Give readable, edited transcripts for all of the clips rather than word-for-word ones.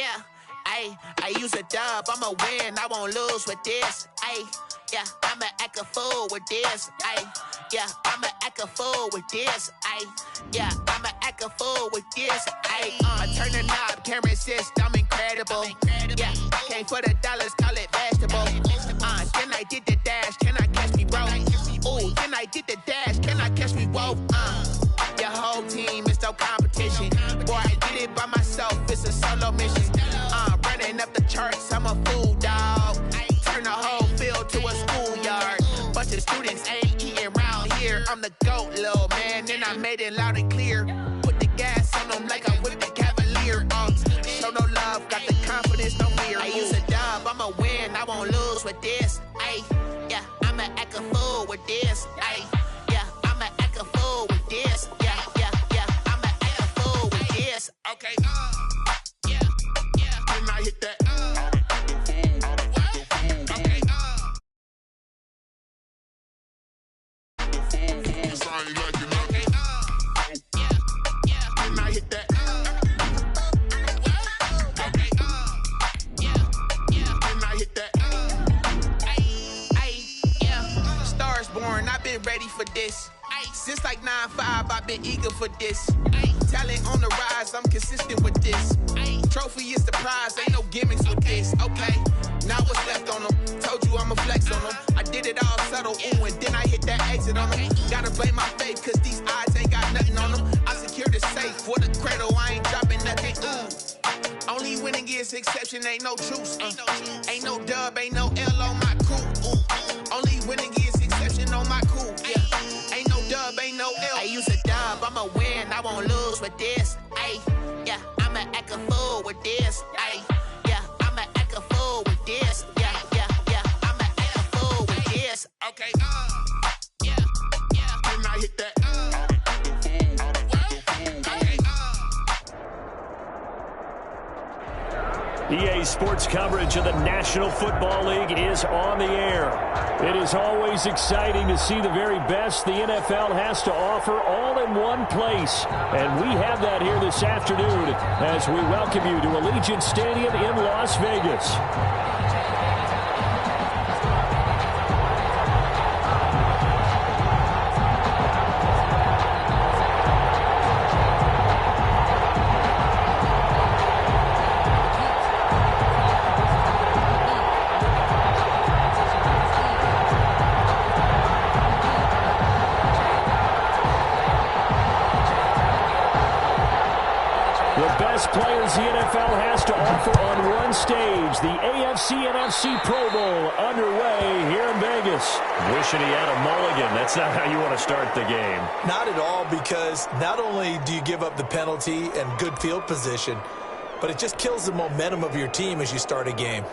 Yeah, I use a dub, I'ma win, I won't lose with this. Yeah, I'ma act a fool with this. Yeah, I'ma act a fool with this. Yeah, I'ma act a fool with this. I turn the knob, camera assist, I'm incredible. Yeah, came for the dollars, call it vegetable. Then I did the dash, can I catch me, bro? Ooh, then I did the dash, can I catch me, whoa? Your whole team is no competition. Boy, I did it by myself, it's a solo mission. Running up the charts, I'm a fool, dog. Turn the whole field to a schoolyard. Bunch of students ain't eating round here. I'm the GOAT, little man, and I made it loud and clear. Put the gas on them like I'm with the Cavalier. Show no love, got the confidence, no fear. I use a dub, I'ma win, I won't lose with this. Yeah, I'ma act a fool with this. Yeah, I'ma act a fool with this. Yeah, I'ma act a fool with this. Okay, yeah, when I hit that. I've been ready for this. Since like 9-5, I've been eager for this. Talent on the rise, I'm consistent with this. Trophy is the prize, ain't no gimmicks with this. Okay, now what's left on them? Told you I'ma flex on them. I did it all subtle, ooh, and then I hit that exit on them. Gotta blame my faith, cause these odds ain't got nothing on them. I secure the safe for the cradle, I ain't dropping nothing, ooh. Only winning is exception, ain't no truce. Ain't no dub, ain't no L on my crew. Only winning is exception on my crew. Yeah, ain't no dub, ain't no L. I use a dub, I'ma win, I won't lose with this. Yeah, I'ma act a fool with this. Yeah, I'ma act a fool with this. Yeah, I'ma act a fool with this. Okay, yeah, when I hit that. EA Sports coverage of the National Football League is on the air. It is always exciting to see the very best the NFL has to offer all in one place. And we have that here this afternoon as we welcome you to Allegiant Stadium in Las Vegas. Players the NFL has to offer on one stage. The AFC-NFC Pro Bowl underway here in Vegas. Wishing he had a mulligan. That's not how you want to start the game. Not at all, because not only do you give up the penalty and good field position, but it just kills the momentum of your team as you start a game.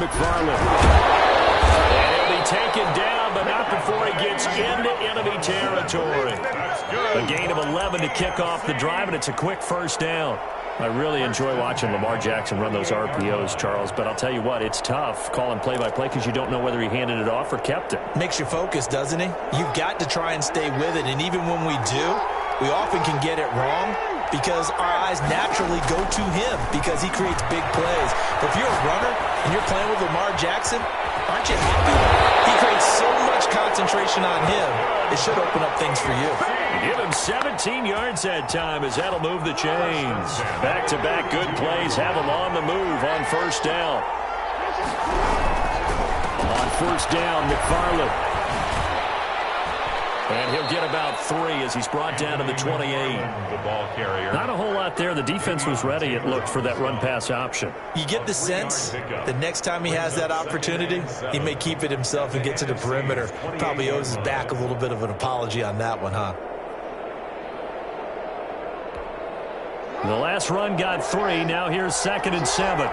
McFarland. And he'll be taken down, but not before he gets into enemy territory. A gain of 11 to kick off the drive, and it's a quick first down. I really enjoy watching Lamar Jackson run those RPOs, Charles, but I'll tell you what, it's tough calling play-by-play because you don't know whether he handed it off or kept it. Makes you focus, doesn't he? You've got to try and stay with it, and even when we do, we often can get it wrong because our eyes naturally go to him because he creates big plays. But if you're a runner and you're playing with Lamar Jackson, aren't you happy? He creates so much concentration on him, it should open up things for you. Give him 17 yards that time as that'll move the chains. Back-to-back good plays have him on the move on first down. On first down, McFarland. And he'll get about 3 as he's brought down to the 28. The ball carrier. Not a whole lot there. The defense was ready, it looked, for that run-pass option. You get the sense the next time he has that opportunity, he may keep it himself and get to the perimeter. Probably owes his back a little bit of an apology on that one, huh? The last run got 3. Now here's 2nd and 7.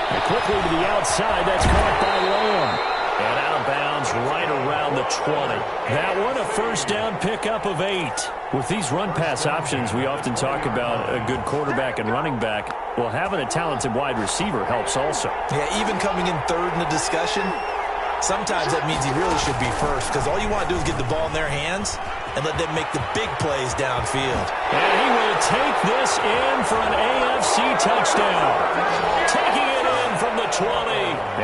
And quickly to the outside. That's caught by Lamb. And out of bounds right around the 20. That one a first down pickup of 8. With these run-pass options, we often talk about a good quarterback and running back. Well, having a talented wide receiver helps also. Yeah, even coming in third in the discussion, sometimes that means he really should be first because all you want to do is get the ball in their hands and let them make the big plays downfield. And he will take this in for an AFC touchdown. Taking it in from the 20.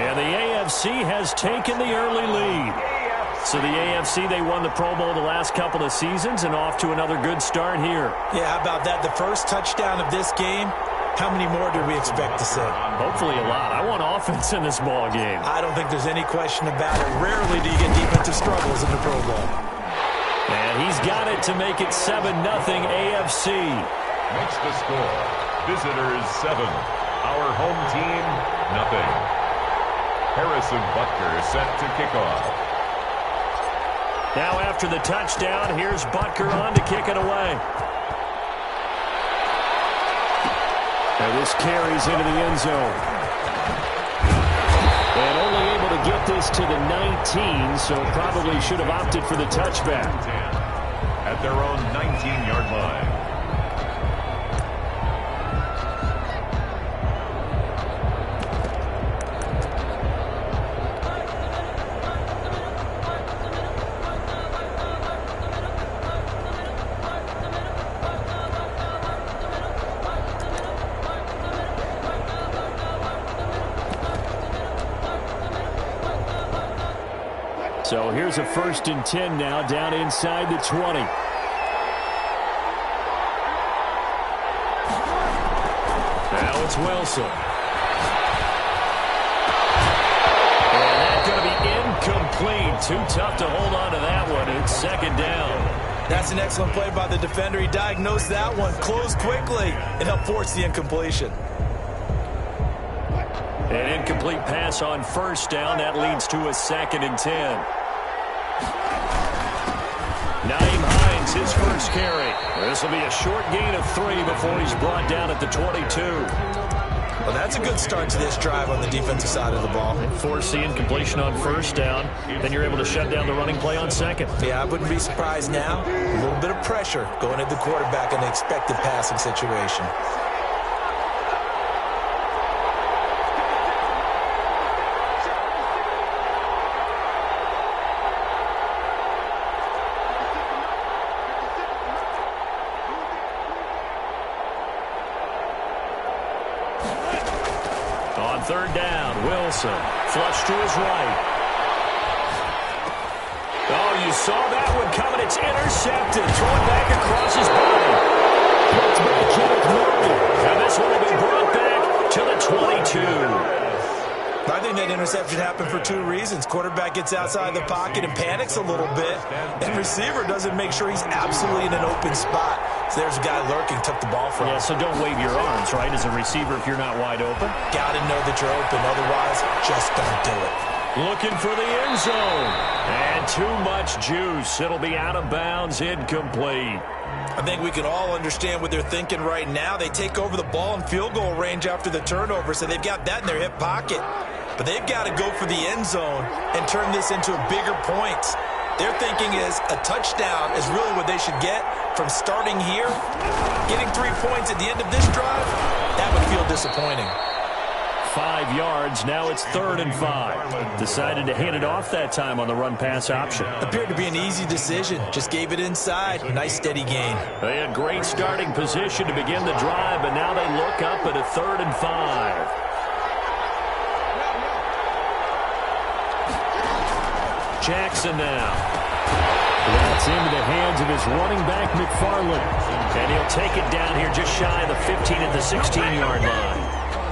And the AFC has taken the early lead. So the AFC, they won the Pro Bowl the last couple of seasons and off to another good start here. Yeah, how about that? The first touchdown of this game. How many more do we expect to see? Hopefully a lot. I want offense in this ball game. I don't think there's any question about it. Rarely do you get defensive struggles in the Pro Bowl. And he's got it to make it 7-0 AFC. Makes the score. Visitors 7. Our home team, nothing. Harrison Butker set to kick off. Now after the touchdown, here's Butker on to kick it away. And this carries into the end zone. And only able to get this to the 19, so probably should have opted for the touchback. At their own 19-yard line. So here's a 1st and 10 now, down inside the 20. Now it's Wilson. And that's going to be incomplete. Too tough to hold on to that one. It's 2nd down. That's an excellent play by the defender. He diagnosed that one, closed quickly, and helped force the incompletion. An incomplete pass on 1st down. That leads to a 2nd and 10. Naeem Hines, his first carry. This will be a short gain of 3 before he's brought down at the 22. Well, that's a good start to this drive on the defensive side of the ball. Force the incompletion on 1st down. Then you're able to shut down the running play on 2nd. Yeah, I wouldn't be surprised now. A little bit of pressure going at the quarterback in an expected passing situation. On 3rd down, Wilson, flush to his right. Oh, you saw that one coming. It's intercepted. Thrown back across his body. Picked by Kenneth Murray. And this one will be brought back to the 22. I think that interception happened for 2 reasons. Quarterback gets outside the pocket and panics a little bit, and receiver doesn't make sure he's absolutely in an open spot. So there's a guy lurking, took the ball from him. Yeah, so don't wave your arms, right, as a receiver if you're not wide open. Got to know that you're open, otherwise just don't do it. Looking for the end zone. And too much juice. It'll be out of bounds, incomplete. I think we can all understand what they're thinking right now. They take over the ball in field goal range after the turnover, so they've got that in their hip pocket. But they've got to go for the end zone and turn this into bigger points. Their thinking is a touchdown is really what they should get from starting here. Getting 3 points at the end of this drive, that would feel disappointing. 5 yards. Now it's 3rd and 5. Decided to hand it off that time on the run-pass option. Appeared to be an easy decision. Just gave it inside. Nice, steady gain. They had great starting position to begin the drive, but now they look up at a 3rd and 5. Jackson now. That's into the hands of his running back, McFarland. And he'll take it down here just shy of the 15 at the 16-yard line.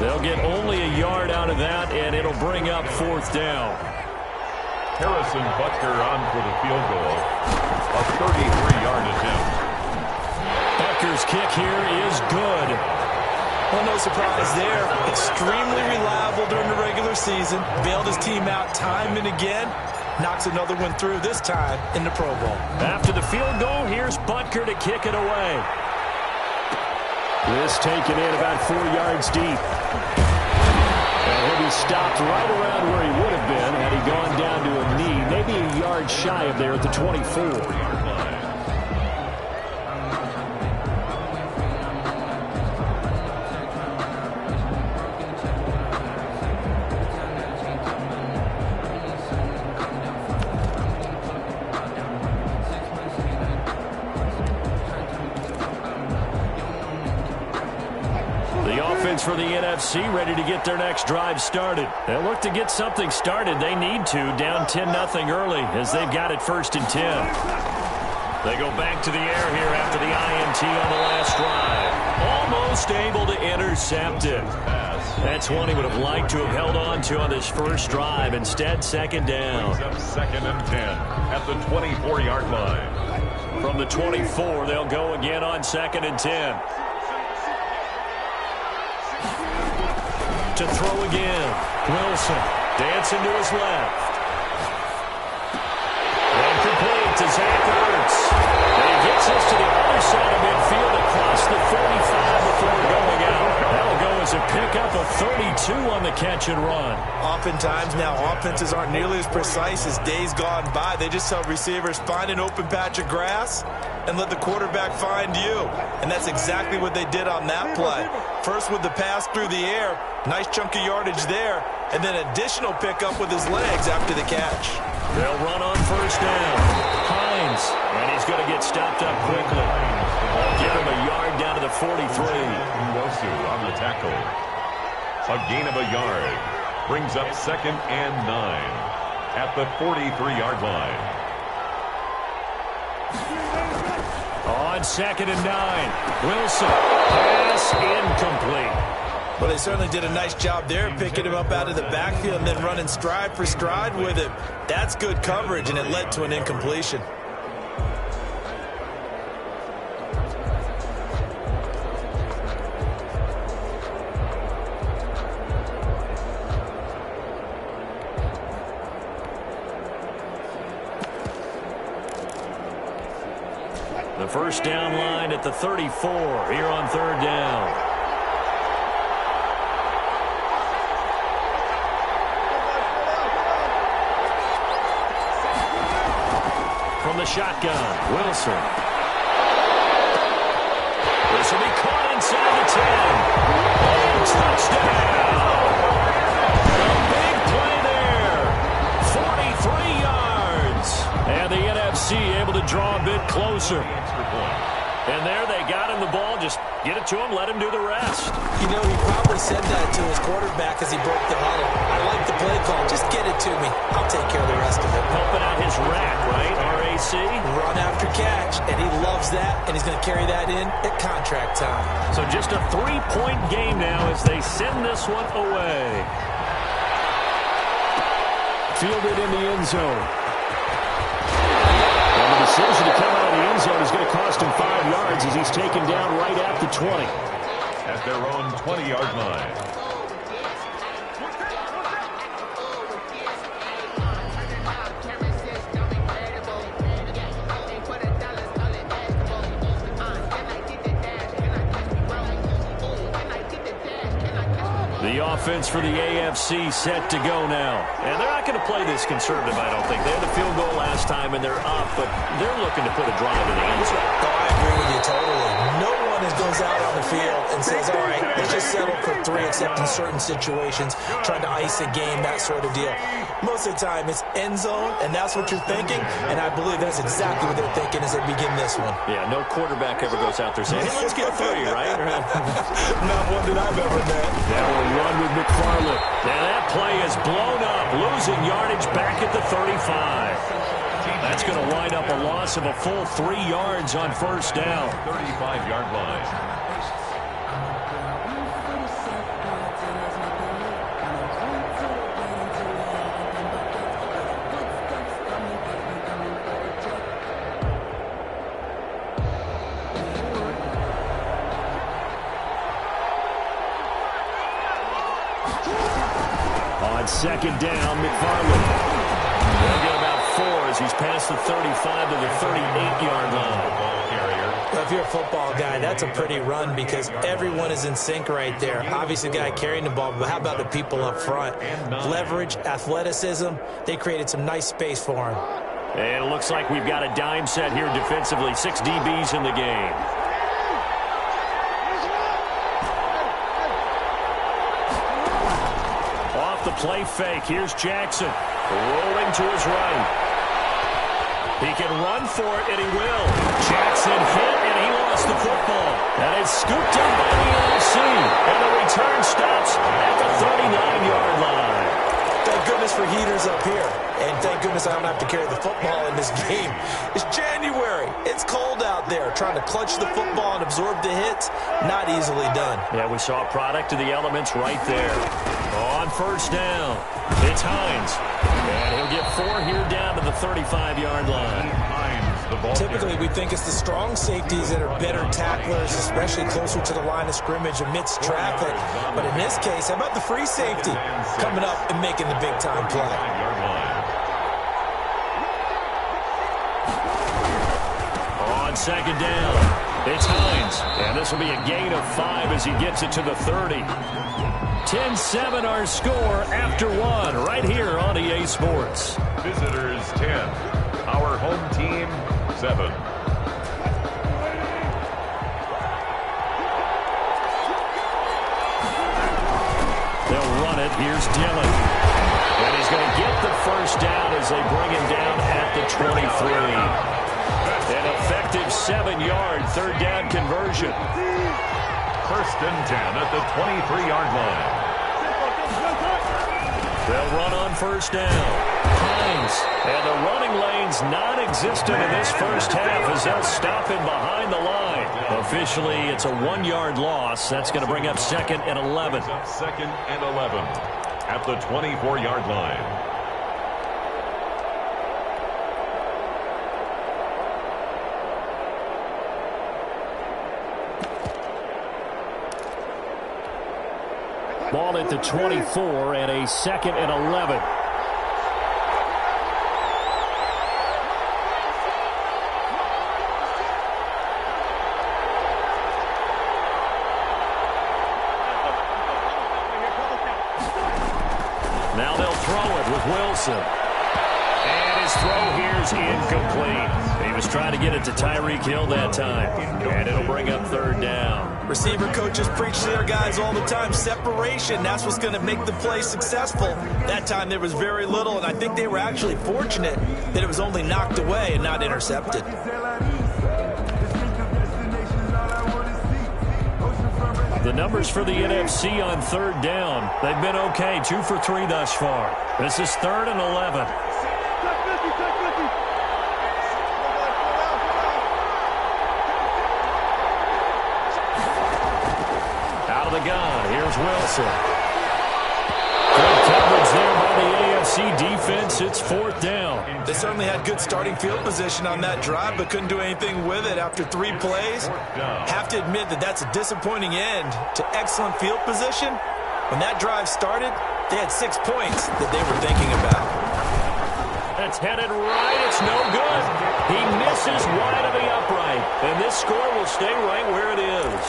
They'll get only a yard out of that, and it'll bring up 4th down. Harrison Butker on for the field goal. A 33-yard attempt. Butker's kick here is good. Well, no surprise there. Extremely reliable during the regular season. Bailed his team out time and again. Knocks another one through, this time in the Pro Bowl. After the field goal, here's Butker to kick it away. This taken in about 4 yards deep. And he'll be stopped right around where he would have been had he gone down to a knee, maybe a yard shy of there at the 24. For the NFC, ready to get their next drive started. They'll look to get something started. They need to, down 10-0 early, as they've got it 1st and 10. They go back to the air here after the INT on the last drive. Almost able to intercept it. That's one he would have liked to have held on to on this first drive. Instead, 2nd down. 2nd and 10 at the 24-yard line. From the 24, they'll go again on 2nd and 10. To throw again. Wilson dancing to his left. And complete to Zach Ertz. And he gets us to the other side of midfield across the 45 before going out. That'll go as a pickup of 32 on the catch and run. Oftentimes now offenses aren't nearly as precise as days gone by. They just help receivers find an open patch of grass and let the quarterback find you. And that's exactly what they did on that play. First with the pass through the air. Nice chunk of yardage there. And then additional pickup with his legs after the catch. They'll run on 1st down. Hines. And he's going to get stopped up quickly. Give him a yard down to the 43. Uwosu on the tackle. A gain of a yard. Brings up 2nd and 9 at the 43-yard line. On 2nd and 9. Wilson. Pass incomplete. Well, they certainly did a nice job there, picking him up out of the backfield and then running stride for stride with him. That's good coverage, and it led to an incompletion. The 1st down line at the 34 here on 3rd down. From the shotgun, Wilson. This will be caught inside the 10. And touchdown! A big play there. 43 yards. And the NFC able to draw a bit closer. And there they got him the ball. Just get it to him, let him do the rest. You know, he probably said that to his quarterback as he broke the huddle. I like the play call. Just get it to me. I'll take care of the rest of it. Helping out his rack, right? RAC. Run after catch, and he loves that, and he's going to carry that in at contract time. So just a 3-point game now as they send this one away. Fielded in the end zone. And the decision to come out of the end zone is going to cost him 5 yards as he's taken down right at the 20. At their own 20-yard line. offense for the AFC set to go now. And they're not going to play this conservative, I don't think. They had the field goal last time, and they're up, but they're looking to put a drive in the end zone. Oh, I agree with you totally. No one goes out on the field and says, all right, let's just settle for 3, except in certain situations, trying to ice a game, that sort of deal. Most of the time, it's end zone, and that's what you're thinking, and I believe that's exactly what they're thinking as they begin this one. Yeah, no quarterback ever goes out there saying, hey, let's get 3, right? Not one that I've ever met. Now we'll run with McFarland. Now that play is blown up, losing yardage back at the 35. That's going to wind up a loss of a full 3 yards on first down. 35-yard line. On second down, McFarland. They'll get about 4 as he's past the 35 to the 38-yard line. Well, if you're a football guy, that's a pretty run because everyone is in sync right there. Obviously, the guy carrying the ball, but how about the people up front? Leverage, athleticism, they created some nice space for him. And it looks like we've got a dime set here defensively. 6 DBs in the game. Off the play fake, here's Jackson. Rolling to his right. He can run for it, and he will. Jackson hit, and he lost the football. And it's scooped up by the NFC. And the return stops at the 39-yard line. Thank goodness for heaters up here. And thank goodness I don't have to carry the football in this game. It's January. It's cold out there. Trying to clutch the football and absorb the hits, not easily done. Yeah, we saw a product of the elements right there. On first down, it's Hines. And he'll get 4 here down to the 35-yard line. Typically, we think it's the strong safeties that are better tacklers, especially closer to the line of scrimmage amidst traffic. But in this case, how about the free safety coming up and making the big-time play? On second down, it's Hines. And this will be a gain of 5 as he gets it to the 30. 10-7 our score after 1 right here on EA Sports. Visitors 10, our home team 7. They'll run it. Here's Dillon. And he's going to get the first down as they bring him down at the 23. An effective 7-yard third down conversion. First and 10 at the 23-yard line. They'll run on first down. Hines. And the running lane's non-existent in this first half as they'll stop him behind the line. Officially, it's a 1-yard loss. That's going to bring up 2nd and 11. Second and 11 at the 24-yard line. Ball at the 24 and a 2nd and 11. Now they'll throw it with Wilson. And his throw here's incomplete. He was trying to get it to Tyreek Hill that time. And it'll bring up third down. Receiver coaches preach to their guys all the time. Separation, that's what's going to make the play successful. That time there was very little, and I think they were actually fortunate that it was only knocked away and not intercepted. The numbers for the NFC on third down, they've been okay. 2 for 3 thus far. This is 3rd and 11. The gun. Here's Wilson. Good coverage there by the AFC defense. It's 4th down. They certainly had good starting field position on that drive, but couldn't do anything with it after 3 plays. Have to admit that that's a disappointing end to excellent field position. When that drive started, they had 6 points that they were thinking about. It's headed right. It's no good. He misses wide of the upright. And this score will stay right where it is.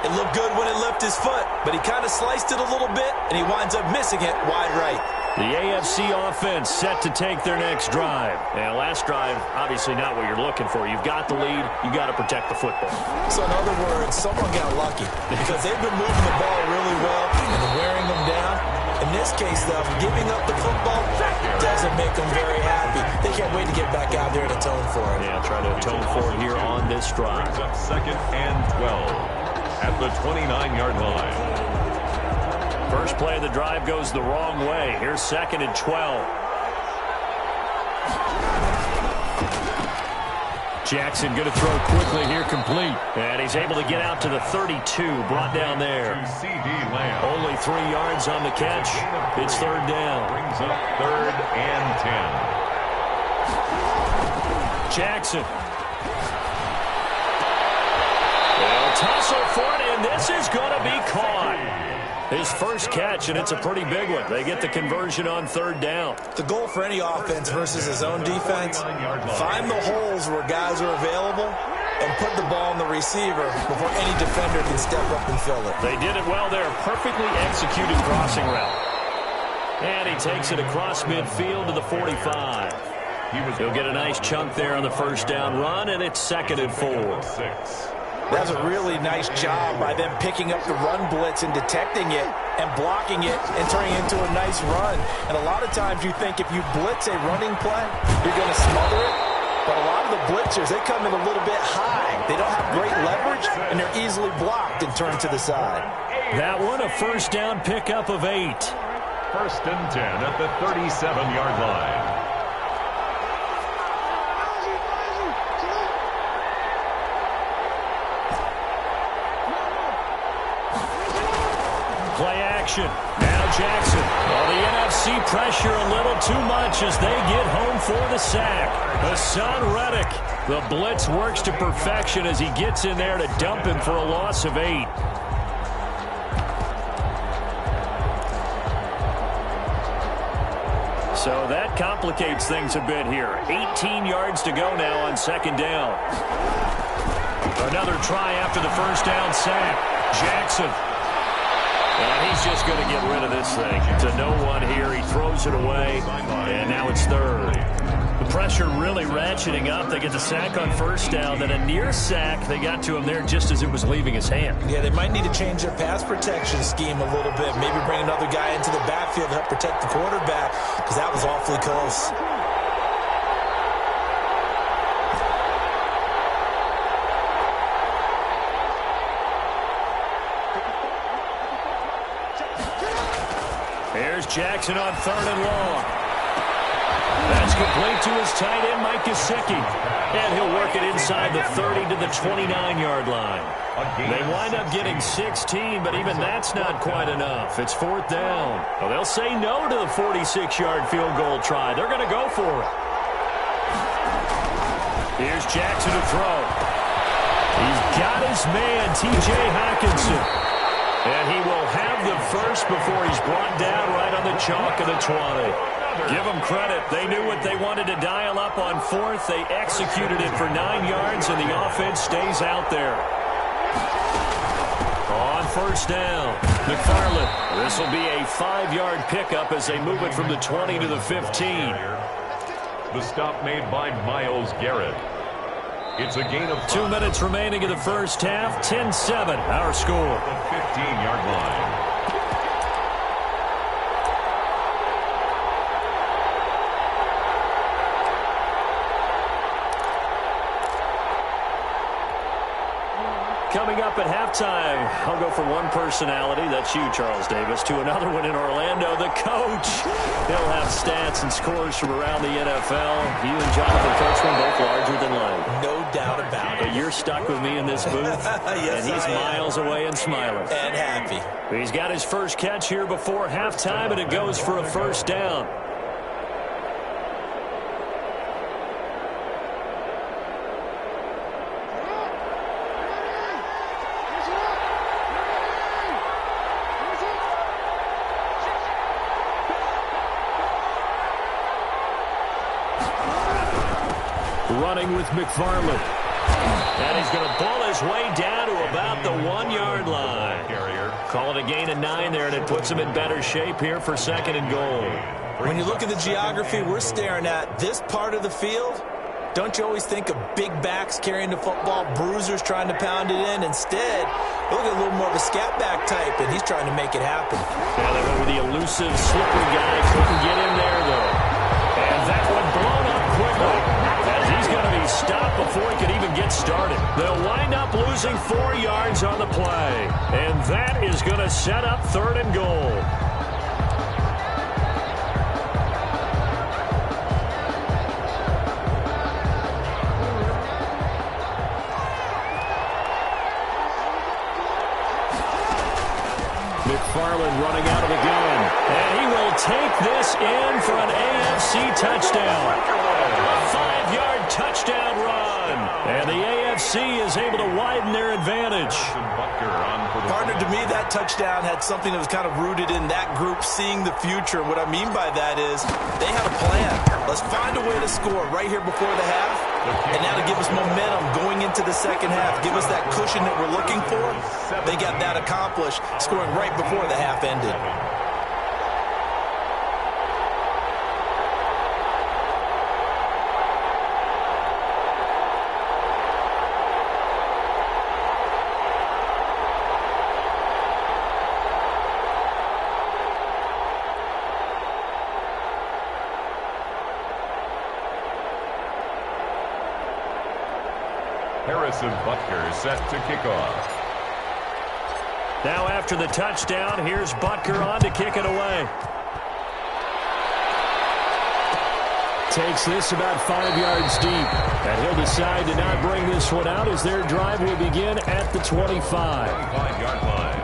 It looked good when it lifted his foot, but he kind of sliced it a little bit, and he winds up missing it wide right. The AFC offense set to take their next drive. And last drive, obviously not what you're looking for. You've got the lead. You've got to protect the football. So in other words, someone got lucky because they've been moving the ball really well and wearing them down. In this case, though, giving up the football doesn't make them very happy. They can't wait to get back out there and atone for it. Yeah, try to atone for it here on this drive. Brings up 2nd and 12 at the 29-yard line. First play of the drive goes the wrong way. Here's 2nd and 12. Jackson going to throw quickly here, complete. And he's able to get out to the 32, brought down there. Only 3 yards on the catch. It's 3rd down. Brings up 3rd and 10. Jackson. They'll tussle for it, and this is going to be caught. His first catch, and it's a pretty big one. They get the conversion on 3rd down. The goal for any offense versus his own defense, find the holes where guys are available and put the ball in the receiver before any defender can step up and fill it. They did it well there. Perfectly executed crossing route. And he takes it across midfield to the 45. He'll get a nice chunk there on the first down run, and it's 2nd and 4. That's a really nice job by them picking up the run blitz and detecting it and blocking it and turning it into a nice run. And a lot of times you think if you blitz a running play, you're going to smother it. But a lot of the blitzers, they come in a little bit high. They don't have great leverage, and they're easily blocked and turned to the side. That one, a first down pickup of 8. 1st and 10 at the 37-yard line. Play action. Now Jackson. Well, the NFC pressure a little too much as they get home for the sack. Hassan Reddick. The blitz works to perfection as he gets in there to dump him for a loss of 8. So that complicates things a bit here. 18 yards to go now on 2nd down. Another try after the first down sack. Jackson. And he's just going to get rid of this thing. To no one here. He throws it away. And now it's 3rd. The pressure really ratcheting up. They get the sack on first down. Then a near sack. They got to him there just as it was leaving his hand. Yeah, they might need to change their pass protection scheme a little bit. Maybe bring another guy into the backfield to help protect the quarterback, because that was awfully close. Here's Jackson on 3rd and long. That's complete to his tight end, Mike Gesicki. And he'll work it inside the 30 to the 29-yard line. They wind up getting 16, but even that's not quite enough. It's 4th down. Well, they'll say no to the 46-yard field goal try. They're going to go for it. Here's Jackson to throw. He's got his man, T.J. Hockenson. And he will have the first before he's brought down right on the chalk of the 20. Give them credit. They knew what they wanted to dial up on 4th. They executed it for 9 yards, and the offense stays out there. On first down, McFarland. This will be a 5-yard pickup as they move it from the 20 to the 15. The stop made by Myles Garrett. It's a gain of 2 minutes remaining in the first half. 10-7, our score. The 15-yard line. Coming up at halftime, I'll go from one personality, that's you, Charles Davis, to another one in Orlando, the coach. He'll have stats and scores from around the NFL. You and Jonathan Coachman both larger than life. No doubt about it. But you're stuck with me in this booth, Yes, and he's miles away and smiling. And happy. He's got his first catch here before halftime, and it goes for a first down. Running with McFarland. And he's going to pull his way down to about the 1-yard line. Call it a gain of 9 there, and it puts him in better shape here for 2nd and goal. When you look at the geography we're staring at, this part of the field, don't you always think of big backs carrying the football, bruisers trying to pound it in? Instead, look at a little more of a scat back type, and he's trying to make it happen. Yeah, they went with the elusive, slippery guy. Couldn't get in there, though. And that one blown up quickly, as he's going to be stopped before he could even get started. They'll wind up losing 4 yards on the play, and that is going to set up 3rd and goal. McFarland running out of the gun. And he will take this in for an AFC touchdown. A 5-yard touchdown run. And the AFC is able to widen their advantage. Partner, to me, that touchdown had something that was kind of rooted in that group seeing the future. And what I mean by that is they had a plan. Let's find a way to score right here before the half. And now to give us momentum going into the second half, give us that cushion that we're looking for. They got that accomplished, scoring right before the half ended. Harrison Butker set to kick off. Now after the touchdown, here's Butker on to kick it away. Takes this about 5 yards deep. And he'll decide to not bring this one out as their drive will begin at the 25. 25-yard line.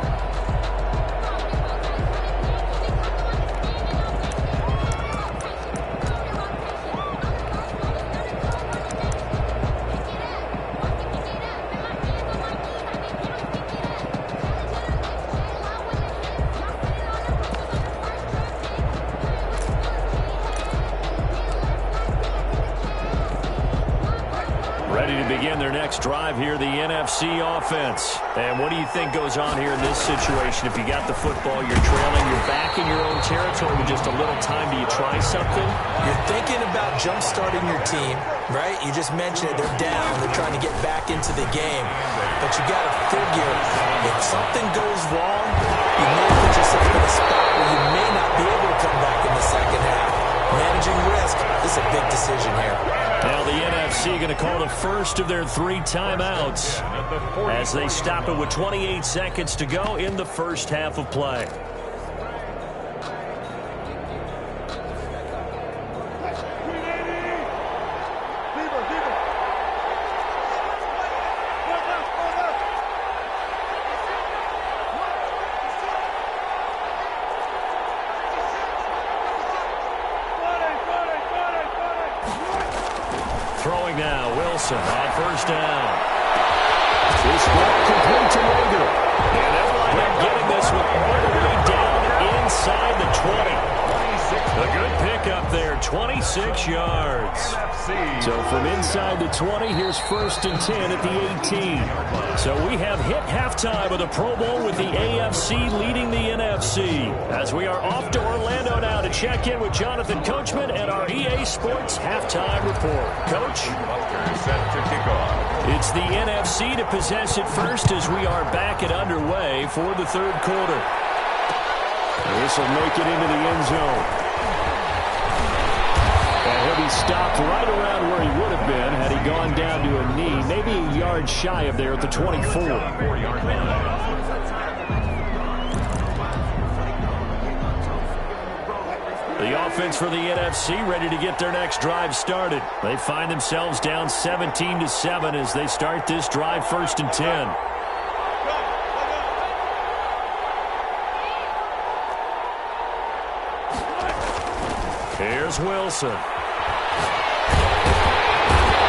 Drive here, the NFC offense. And what do you think goes on here in this situation? If you got the football, you're trailing, you're back in your own territory with just a little time. Do you try something? You're thinking about jump-starting your team, right? You just mentioned it. They're down. They're trying to get back into the game. But you got to figure if something goes wrong, you may put yourself in a spot where you may not be able to come back in the second half. Managing risk is a big decision here. Now the NFC going to call the first of their 3 timeouts as they stop it with 28 seconds to go in the first half of play. Throwing now, Wilson on first down. This ball complete to Rager. And they'll wind up getting this one all the way down inside the 20. A good pickup there, 26 yards. So from inside the 20, here's 1st and 10 at the 18. So we have hit halftime of the Pro Bowl with the AFC leading the NFC. As we are off to Orlando now to check in with Jonathan Coachman and our EA Sports halftime report. Coach? Set to kick off. It's the NFC to possess it first as we are back and underway for the 3rd quarter. This will make it into the end zone. And he'll be stopped right around where he would have been had he gone down to a knee, maybe a yard shy of there at the 24. 4-yard line. The offense for the NFC ready to get their next drive started. They find themselves down 17-7 as they start this drive 1st and 10. Here's Wilson.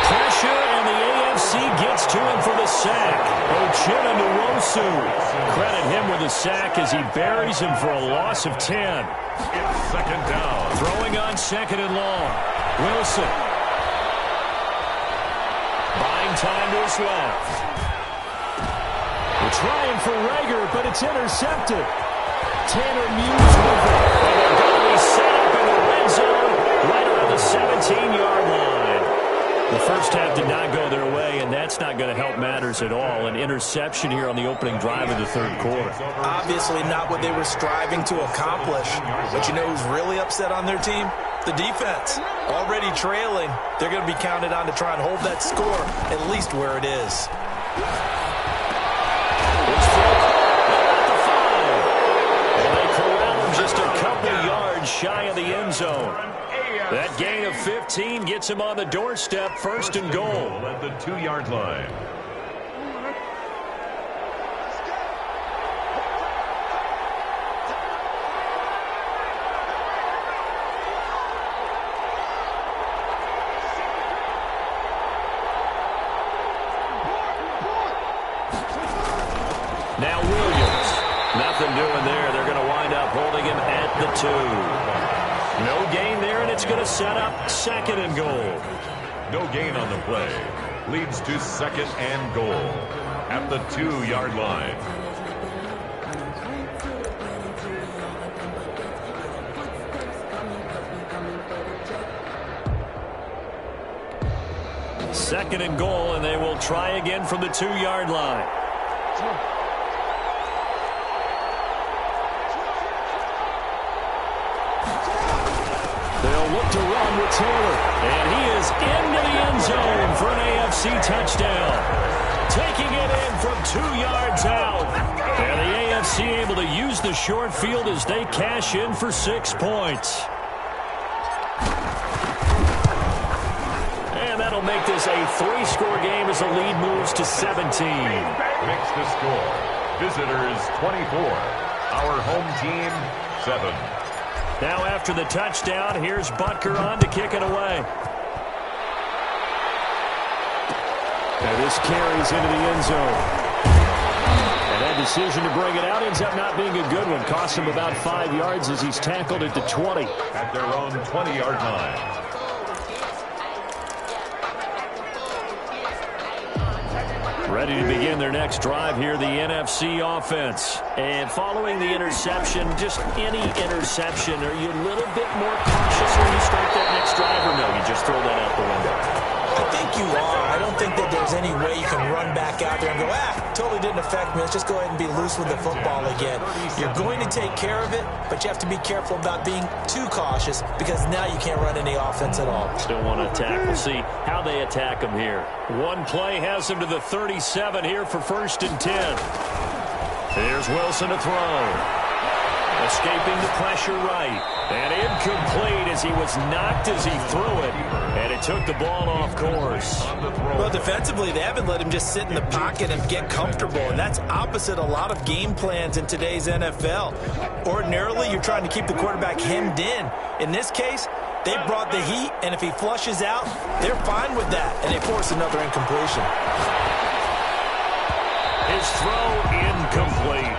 Pressure, and the AFC gets to him for the sack. Uchenna Nwosu. Credit him with a sack as he buries him for a loss of 10. It's 2nd down. Throwing on 2nd and long. Wilson. Buying time to his left. They're trying for Rager, but it's intercepted. Tanner Muse with it. And they're going to be set up in the red zone right around the 17-yard line. The first half did not go their way, and that's not going to help matters at all. An interception here on the opening drive of the third quarter. Obviously not what they were striving to accomplish. But you know who's really upset on their team? The defense. Already trailing. They're going to be counted on to try and hold that score at least where it is. And they corral him just a couple yards shy of the end zone. That gain of 15 gets him on the doorstep, first and goal. At the 2-yard line. Now Williams. Nothing doing there. They're going to wind up holding him at the 2. No gain there, and it's going to set up second and goal. No gain on the play. Leads to second and goal at the 2-yard line. Second and goal, and they will try again from the 2-yard line. They'll look to run with Taylor. And he is into the end zone for an AFC touchdown. Taking it in from 2 yards out. And the AFC able to use the short field as they cash in for 6 points. And that'll make this a 3-score game as the lead moves to 17. Makes the score. Visitors 24. Our home team 7. Now after the touchdown, here's Butker on to kick it away. And this carries into the end zone. And that decision to bring it out ends up not being a good one. Costs him about 5 yards as he's tackled at the 20. At their own 20-yard line. Ready to begin their next drive here, the NFC offense. And following the interception, just any interception, are you a little bit more cautious when you start that next drive, or no, you just throw that out the window? I think you are. I don't think that there's any way you can run back out there and go, totally didn't affect me. Let's just go ahead and be loose with the football again. You're going to take care of it, but you have to be careful about being too cautious because now you can't run any offense at all. Still want to attack. We'll see how they attack him here. One play has him to the 37 here for 1st and 10. Here's Wilson to throw. Escaping the pressure right. And incomplete as he was knocked as he threw it. And it took the ball off course. Well, defensively, they haven't let him just sit in the pocket and get comfortable. And that's opposite a lot of game plans in today's NFL. Ordinarily, you're trying to keep the quarterback hemmed in. In this case, they brought the heat, and if he flushes out, they're fine with that. And they force another incompletion. His throw incomplete.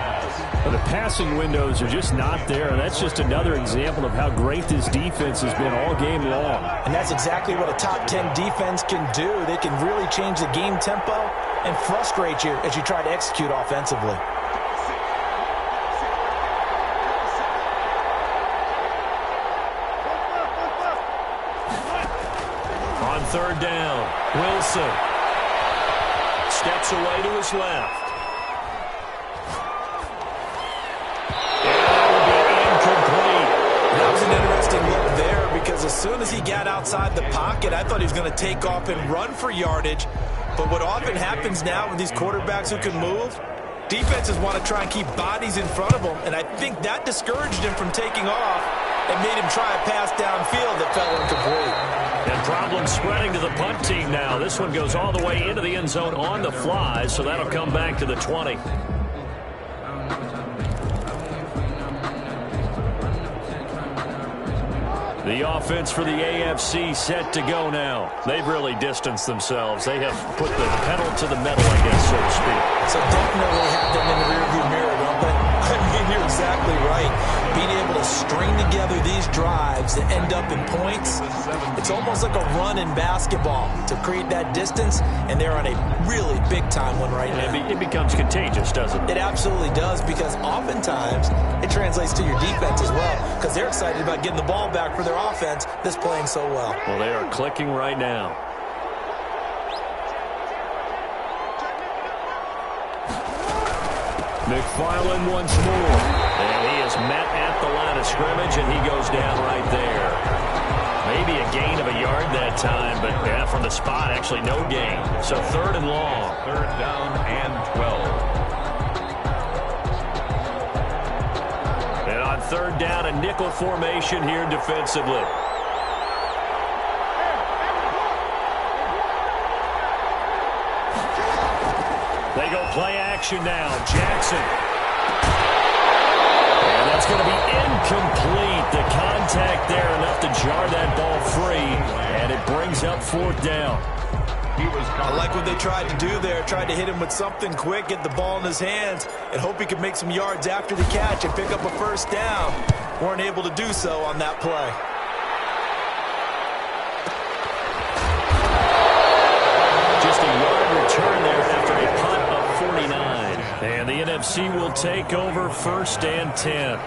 Well, the passing windows are just not there. That's just another example of how great this defense has been all game long. And that's exactly what a top 10 defense can do. They can really change the game tempo and frustrate you as you try to execute offensively. On 3rd down, Wilson steps away to his left. Because as soon as he got outside the pocket, I thought he was going to take off and run for yardage. But what often happens now with these quarterbacks who can move, defenses want to try and keep bodies in front of them. And I think that discouraged him from taking off and made him try a pass downfield that fell incomplete. And problems spreading to the punt team now. This one goes all the way into the end zone on the fly, so that'll come back to the 20. The offense for the AFC set to go now. They've really distanced themselves. They have put the pedal to the metal, I guess, so to speak. So definitely have them in the rearview mirror, don't they? I mean, you're exactly right. Being able to to string together these drives that end up in points. It's almost like a run in basketball to create that distance, and they're on a really big-time one right now. It becomes contagious, doesn't it? It absolutely does, because oftentimes it translates to your defense as well, because they're excited about getting the ball back for their offense that's playing so well. Well, they are clicking right now. McFarland once more. And he is met at the line of scrimmage, and he goes down right there. Maybe a gain of a yard that time, but yeah, from the spot, actually no gain. So 3rd and long. 3rd down and 12. And on 3rd down, a nickel formation here defensively. They go play action now. Jackson. And that's going to be incomplete. The contact there enough to jar that ball free. And it brings up 4th down. I like what they tried to do there. Tried to hit him with something quick, get the ball in his hands, and hope he could make some yards after the catch and pick up a 1st down. Weren't able to do so on that play. Just a yard return there after a punt of 49. And the NFC will take over 1st and 10.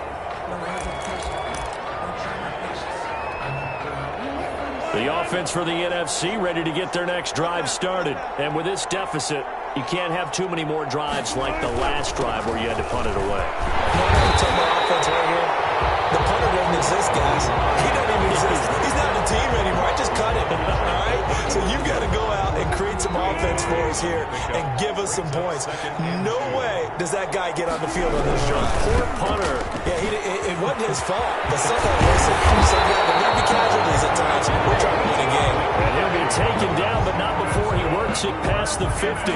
The offense for the NFC ready to get their next drive started. And with this deficit, you can't have too many more drives like the last drive where you had to punt it away. Tell my offense right here, the punter doesn't exist, guys. He doesn't even exist. He's not on the team anymore. I just cut him. All right? So you've got to go out and create some offense for us here and give us some points. No way does that guy get on the field on this drive. Poor punter. Yeah, it wasn't his fault. But somehow, listen, so yeah, there may be casualties at times. We're trying to win a game. And he'll be taken down, but not before he works it past the 50.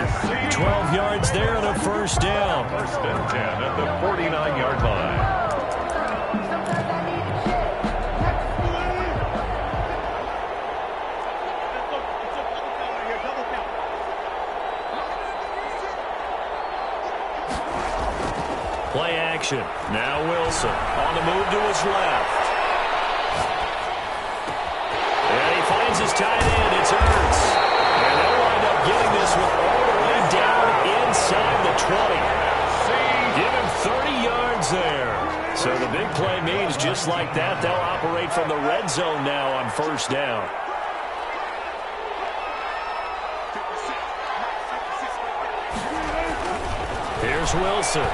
12 yards there and a 1st down. 1st and 10 at the 49-yard line. Play action. Now Wilson on the move to his left. And he finds his tight end. It's Ertz. And they'll wind up getting this one all the way down inside the 20. Give him 30 yards there. So the big play means just like that, they'll operate from the red zone now on 1st down. Here's Wilson.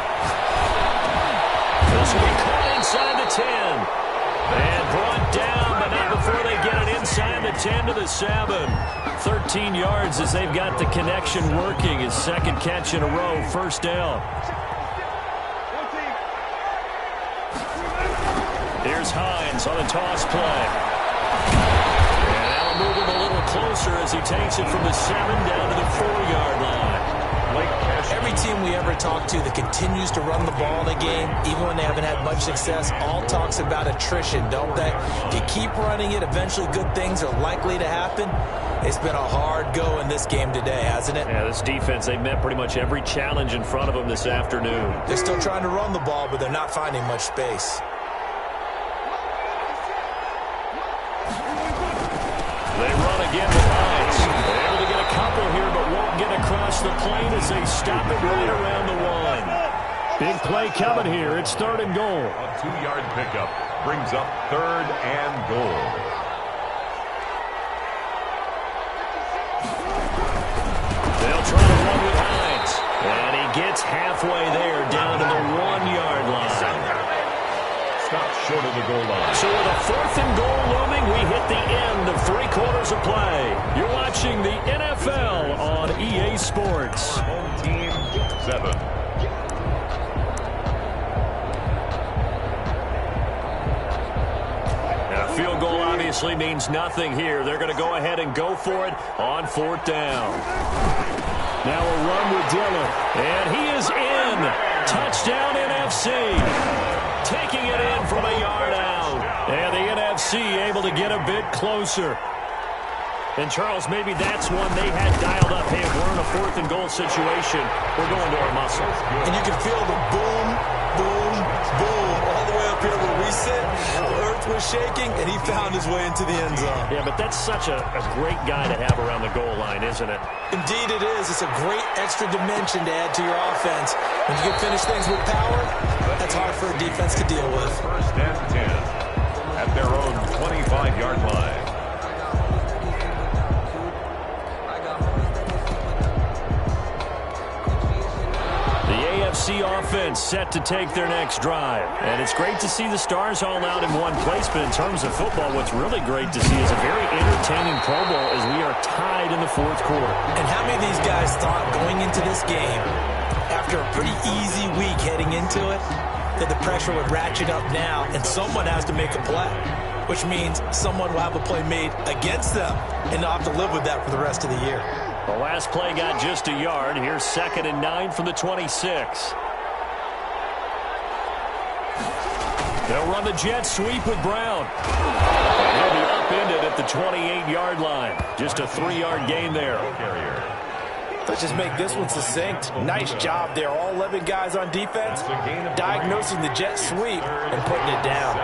This will be caught inside the 10. And brought down, but not before they get it inside the 10 to the 7. 13 yards as they've got the connection working. His 2nd catch in a row, 1st down. Here's Hines on a toss play. And that'll move him a little closer as he takes it from the 7 down to the 4-yard line. Every team we ever talk to that continues to run the ball in a game, even when they haven't had much success, all talks about attrition, don't they? If you keep running it, eventually good things are likely to happen. It's been a hard go in this game today, hasn't it? Yeah, this defense, they've met pretty much every challenge in front of them this afternoon. They're still trying to run the ball, but they're not finding much space. They run again with Hines. They're able to get a couple here, but won't get across the plane as they stop it right around the 1. Big play coming here. It's 3rd and goal. A 2-yard pickup brings up 3rd and goal. They'll try to run with Hines. And he gets halfway there down to the 1-yard line. Stop short of the goal line. So with a 4th and goal looming, we hit the end of 3 quarters of play. You're watching the NFL on EA Sports. Home team 7. Now, a field goal obviously means nothing here. They're going to go ahead and go for it on 4th down. Now a run with Dillon. And he is in. Touchdown NFC. Taking it in from a yard out. And the NFC able to get a bit closer. And, Charles, maybe that's one they had dialed up. Hey, if we're in a 4th and goal situation, we're going to our muscle. And you can feel the boom, boom, boom all the way up here where we reset, the earth was shaking, and he found his way into the end zone. Yeah, but that's such a great guy to have around the goal line, isn't it? Indeed it is. It's a great extra dimension to add to your offense. When you can finish things with power, that's hard for a defense to deal with. First and 10 at their own 25-yard line. AFC offense set to take their next drive. And it's great to see the stars all out in one place, but in terms of football, what's really great to see is a very entertaining Pro Bowl as we are tied in the fourth quarter. And how many of these guys thought going into this game, after a pretty easy week heading into it, that the pressure would ratchet up now and someone has to make a play, which means someone will have a play made against them and they'll have to live with that for the rest of the year. The last play got just a yard. Here's 2nd and 9 from the 26. They'll run the jet sweep with Brown. And he'll be upended at the 28-yard line. Just a 3-yard gain there. Let's just make this one succinct. Nice job there. All 11 guys on defense diagnosing the jet sweep and putting it down.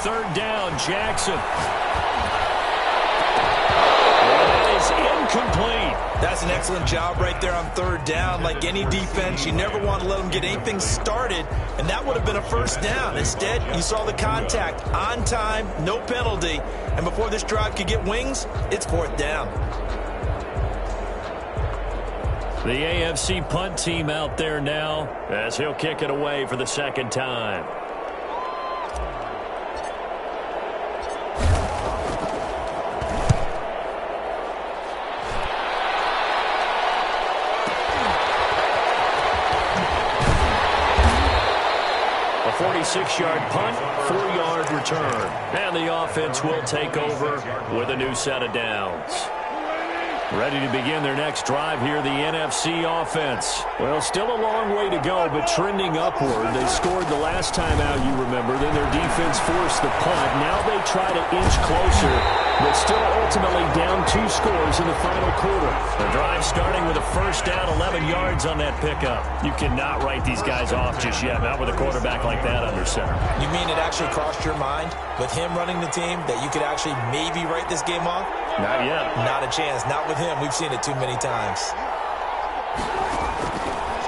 Third down, Jackson. And that is incomplete. That's an excellent job right there on third down. Like any defense, you never want to let them get anything started, and that would have been a first down. Instead, you saw the contact on time, no penalty, and before this drive could get wings, it's fourth down. The AFC punt team out there now as he'll kick it away for the second time. A 46-yard punt, 4-yard return. And the offense will take over with a new set of downs. Ready to begin their next drive here, the NFC offense. Well, still a long way to go, but trending upward. They scored the last time out, you remember. Then their defense forced the punt. Now they try to inch closer, but still ultimately down 2 scores in the final quarter. The drive starting with a first down, 11 yards on that pickup. You cannot write these guys off just yet, not with a quarterback like that under center. You mean it actually crossed your mind with him running the team that you could actually maybe write this game off? Not yet. Not a chance. Not with him. We've seen it too many times.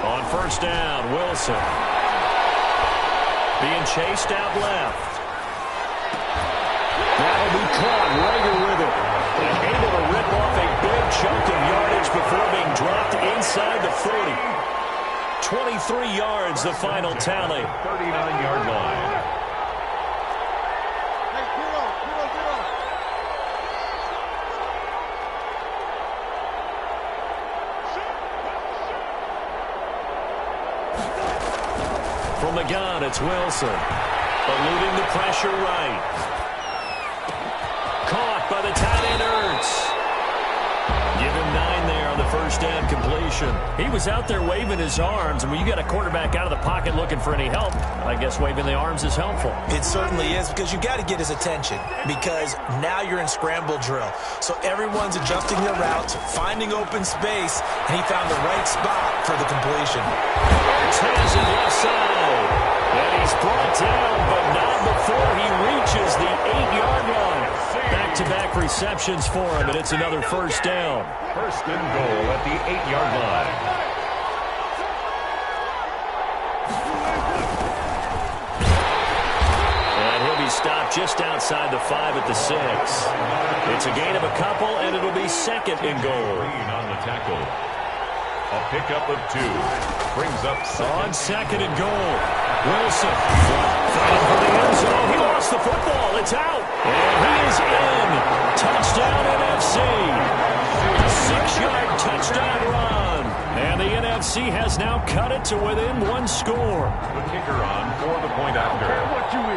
On first down, Wilson. Being chased out left. That'll be caught. Rager with it. And able to rip off a big chunk of yardage before being dropped inside the 40. 23 yards, the final tally. 39-yard line. From the gun, it's Wilson. Eluding the pressure right. Caught by the tight end, Ertz. Give him 9 there on the first down completion. He was out there waving his arms, and when you got a quarterback out of the pocket looking for any help, I guess waving the arms is helpful. It certainly is, because you got to get his attention, because now you're in scramble drill. So everyone's adjusting their routes, finding open space, and he found the right spot for the completion. Ertz has it left side, and he's brought down, but not before he reaches the 8-yard line. Back-to-back receptions for him, and it's another first down. First and goal at the 8-yard line. And he'll be stopped just outside the 5 at the 6. It's a gain of a couple, and it'll be second and goal. Green on the tackle. A pickup of 2. Brings up on second and goal. Wilson fighting for the end zone. He lost the football. It's out. And he is in. Touchdown NFC. A 6-yard touchdown run. And the NFC has now cut it to within 1 score. The kicker on for the point after.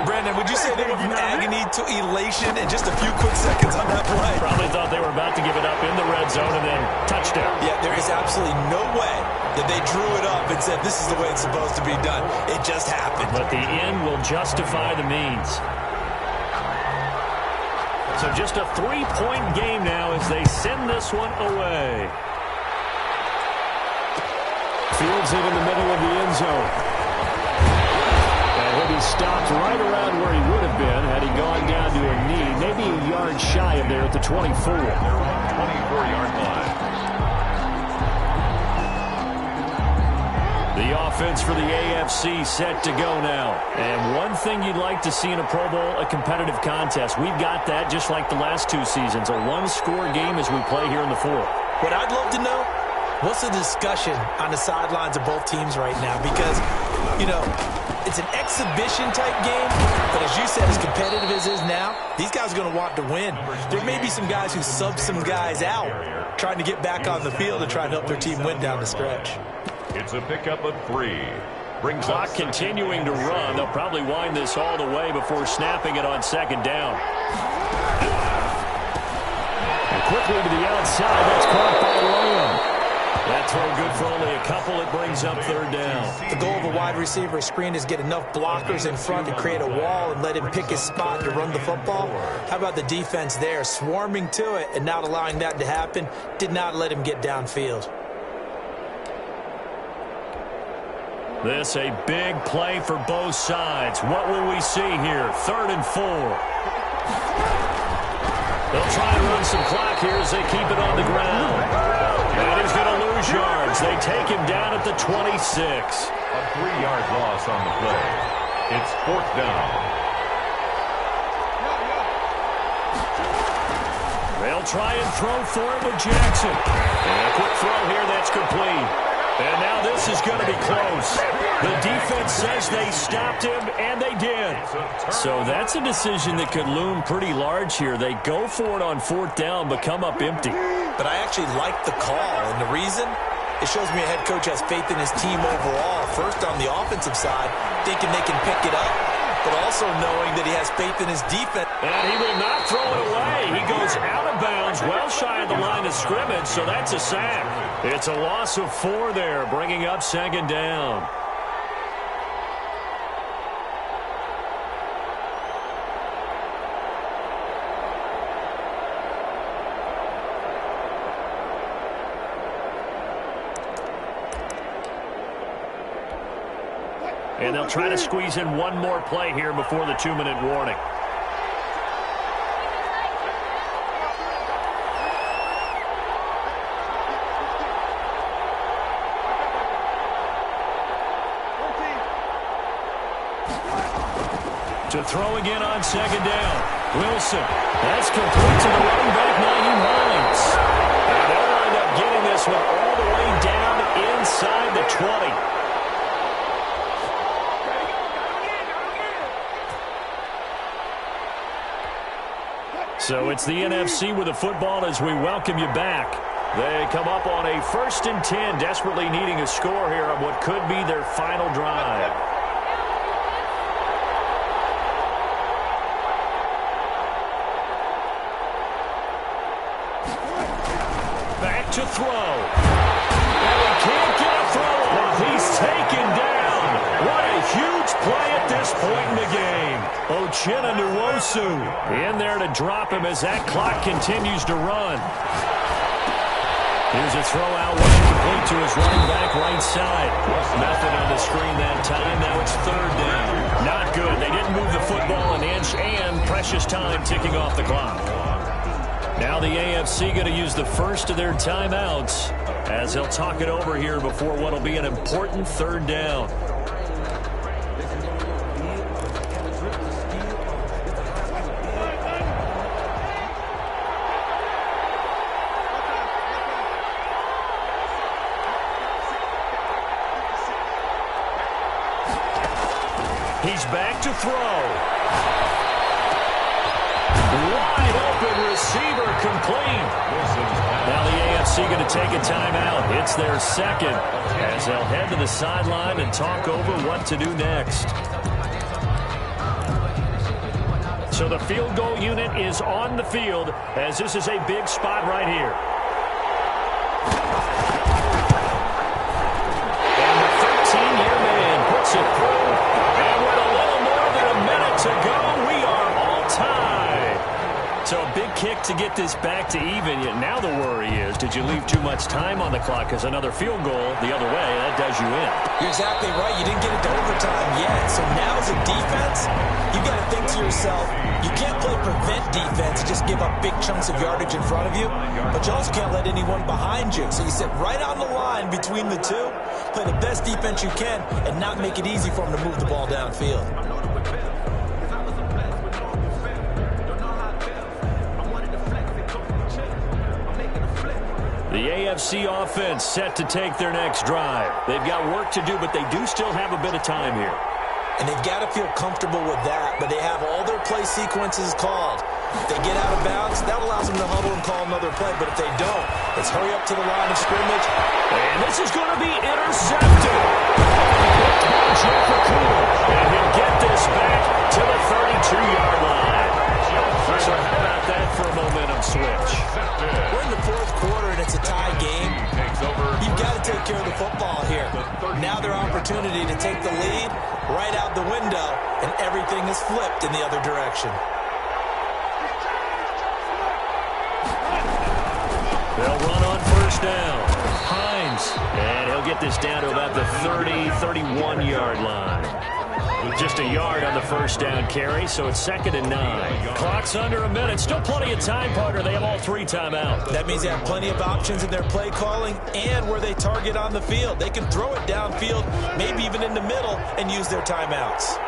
Brandon, would you say they were from agony to elation in just a few quick seconds on that play? Probably thought they were about to give it up in the red zone and then touchdown. Yeah, there is absolutely no way that they drew it up and said this is the way it's supposed to be done. It just happened. But the end will justify the means. So just a 3-point game now as as they send this one away. Fields it in the middle of the end zone. And he'll be stopped right around where he would have been had he gone down to a knee, maybe a yard shy of there at the 24. They're on the 24-yard line. The offense for the AFC set to go now. And one thing you'd like to see in a Pro Bowl, a competitive contest. We've got that just like the last two seasons, a one-score game as we play here in the fourth. What I'd love to know, what's the discussion on the sidelines of both teams right now? Because, you know, it's an exhibition-type game, but as you said, as competitive as it is now, these guys are going to want to win. There may be some guys who sub some guys out, trying to get back on the field and try to help their team win down the stretch. It's a pickup of 3. Brings Clock continuing to run. They'll probably wind this all the way before snapping it on second down. And quickly to the outside. That's caught by Lamb. That throw good for only a couple. It brings up third down. The goal of a wide receiver screen is get enough blockers in front to create a wall and let him pick his spot to run the football. How about the defense there, swarming to it and not allowing that to happen? Did not let him get downfield. This a big play for both sides. What will we see here? 3rd and 4. They'll try and run some clock here as they keep it on the ground. And he's going to lose yards. They take him down at the 26. a 3-yard loss on the play. It's 4th down. They'll try and throw for it with Jackson. And a quick throw here that's complete. And now this is going to be close. The defense says they stopped him, and they did. So that's a decision that could loom pretty large here. They go for it on 4th down, but come up empty. But I actually like the call, and the reason? It shows me a head coach has faith in his team overall. First on the offensive side, thinking they can pick it up, but also knowing that he has faith in his defense. And he will not throw it away. He goes out of bounds, well shy of the line of scrimmage, so that's a sack. It's a loss of 4 there, bringing up second down. And they'll try to squeeze in one more play here before the 2-minute warning. To throw again on second down. Wilson. That's complete to the running back, Naheem Hines. And they'll wind up getting this one all the way down inside the 20. So it's the NFC with the football as we welcome you back. They come up on a 1st and 10, desperately needing a score here on what could be their final drive. Back to throw. And he can't get a throw off. He's taken down. What a huge play at this point in the game. Uchenna Nwosu in there to drop him as that clock continues to run. Here's a throw out wide complete to his running back right side. Nothing on the screen that time. Now it's 3rd down. Not good. They didn't move the football an inch, and precious time ticking off the clock. Now the AFC going to use the first of their timeouts as they'll talk it over here before what will be an important 3rd down. He's back to throw. Wide open receiver complete. Now the AFC going to take a timeout. It's their second as they'll head to the sideline and talk over what to do next. So the field goal unit is on the field as this is a big spot right here. And the 13-year man puts it through. And with a little more than a minute to go, we are all tied. So a big kick to get this back to even. Yet now the worry is, did you leave too much time on the clock? Because another field goal the other way, that does you in. You're exactly right. You didn't get it to overtime yet. So now as a defense, you got to think to yourself, you can't play prevent defense and just give up big chunks of yardage in front of you, but you also can't let anyone behind you. So you sit right on the line between the two, play the best defense you can, and not make it easy for them to move the ball downfield. The AFC offense set to take their next drive. They've got work to do, but they do still have a bit of time here. And they've got to feel comfortable with that, but they have all their play sequences called. If they get out of bounds, that allows them to huddle and call another play, but if they don't, let's hurry up to the line of scrimmage. And this is going to be intercepted. And he'll get this back to the 32-yard line. So how about that for a momentum switch? We're in the fourth quarter, and it's a tie game. You've got to take care of the football here. Now their opportunity to take the lead right out the window, and everything is flipped in the other direction. They'll run on first down. Hines, and he'll get this down to about the 31-yard line. Just a yard on the first down carry, so it's 2nd and 9. Clock's under a minute. Still plenty of time, partner. They have all 3 timeouts. That means they have plenty of options in their play calling and where they target on the field. They can throw it downfield, maybe even in the middle, and use their timeouts.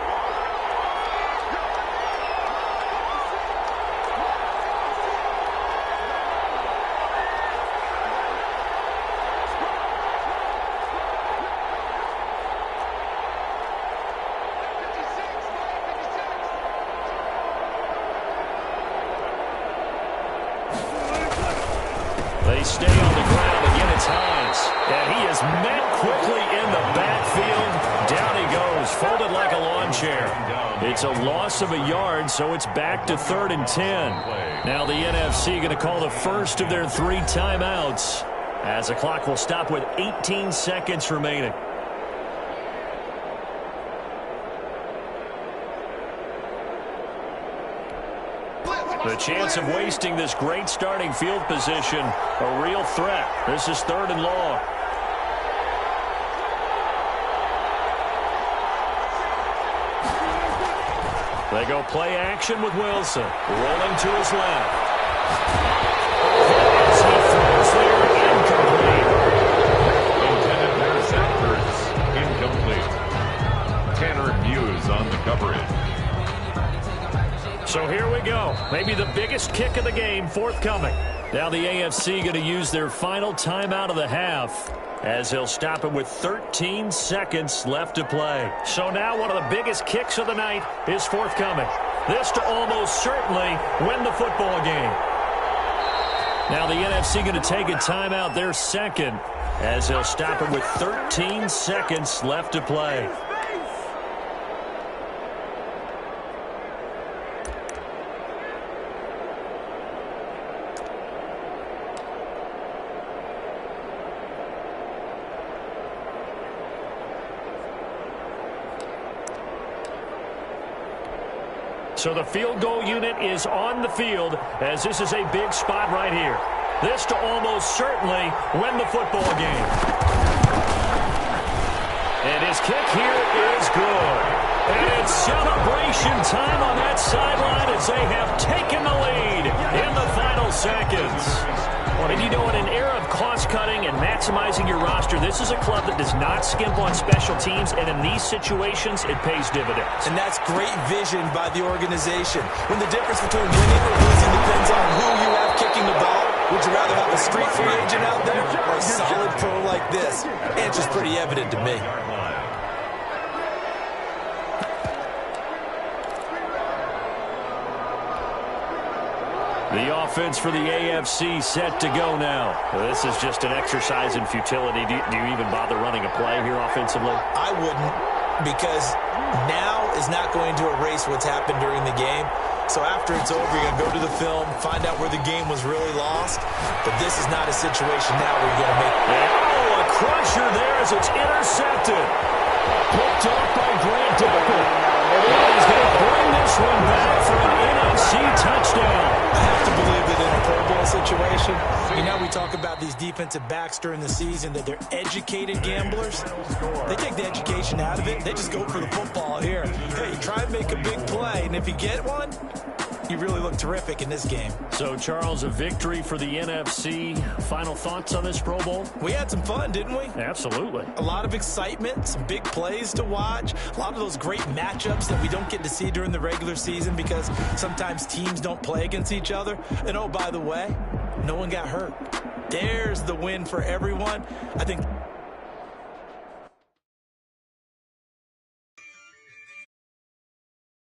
They stay on the ground. Again, it's Hines. And he is met quickly in the backfield. Down he goes, folded like a lawn chair. It's a loss of a yard, so it's back to 3rd and 10. Now the NFC going to call the first of their 3 timeouts, as the clock will stop with 18 seconds remaining. The chance of wasting this great starting field position, a real threat. This is 3rd and long. They go play action with Wilson. Rolling to his left. As he throws there, incomplete. Intended for Zach Ertz, incomplete. Tanner Muse on the coverage. So here we go. Maybe the biggest kick of the game forthcoming. Now the AFC going to use their final timeout of the half, as they'll stop it with 13 seconds left to play. So now one of the biggest kicks of the night is forthcoming. This to almost certainly win the football game. Now the NFC going to take a timeout, their second, as they'll stop it with 13 seconds left to play. So the field goal unit is on the field, as this is a big spot right here. This to almost certainly win the football game. And his kick here is good. And it's celebration time on that sideline as they have taken the lead in the final seconds. And you know, in an era of cost-cutting and maximizing your roster, this is a club that does not skimp on special teams, and in these situations, it pays dividends. And that's great vision by the organization. When the difference between winning or losing depends on who you have kicking the ball, would you rather have a street free agent out there or a solid pro like this? The answer's pretty evident to me. The offense for the AFC set to go now. This is just an exercise in futility. Do you even bother running a play here offensively? I wouldn't, because now is not going to erase what's happened during the game. So after it's over, you're going to go to the film, find out where the game was really lost. But this is not a situation now where you're going to make... Oh, a crusher there as it's intercepted. Picked off by Grant Delpit. He's going to bring this one back for an NFC touchdown. I have to believe that in a Pro Bowl situation, you know, we talk about these defensive backs during the season, that they're educated gamblers. They take the education out of it. They just go for the football here. Hey, try and make a big play, and if you get one, you really look terrific in this game. So, Charles, a victory for the NFC. Final thoughts on this Pro Bowl? We had some fun, didn't we? Absolutely. A lot of excitement, some big plays to watch, a lot of those great matchups that we don't get to see during the regular season because sometimes teams don't play against each other. And, oh, by the way, no one got hurt. There's the win for everyone. I think